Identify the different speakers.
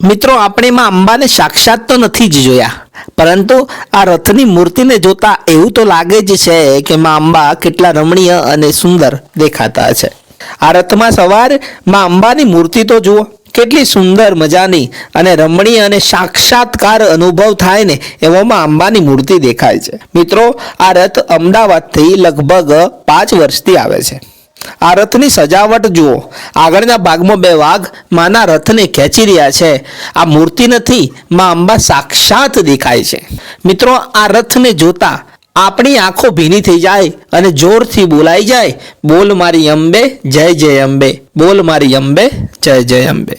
Speaker 1: મિત્રો આપણે માં અંબાને સાક્ષાત તો નથી જ જોયા, પરંતુ આ રથની મૂર્તિને જોતા એવું તો લાગે જ છે કે માં અંબા કેટલા રમણીય અને સુંદર દેખાતા છે। આ રથમાં સવાર માં અંબાની મૂર્તિ તો જુઓ, કેટલી સુંદર મજાની અને રમણીય અને સાક્ષાત્કાર અનુભવ થાય ને એવામાં અંબાની મૂર્તિ દેખાય છે। મિત્રો આ રથ અમદાવાદથી લગભગ 5 વર્ષથી આવે છે। આ રથની સજાવટ જુઓ, આગળના ભાગમાં 2 વાઘ માના રથને ખેંચી રહ્યા છે। આ મૂર્તિ નથી, માં અંબા સાક્ષાત દેખાય છે। મિત્રો આ રથને જોતા આપણી આંખો ભીની થઈ જાય અને જોરથી બોલાઈ જાય, બોલ મારી અંબે જય જય અંબે, બોલ મારી અંબે જય જય અંબે।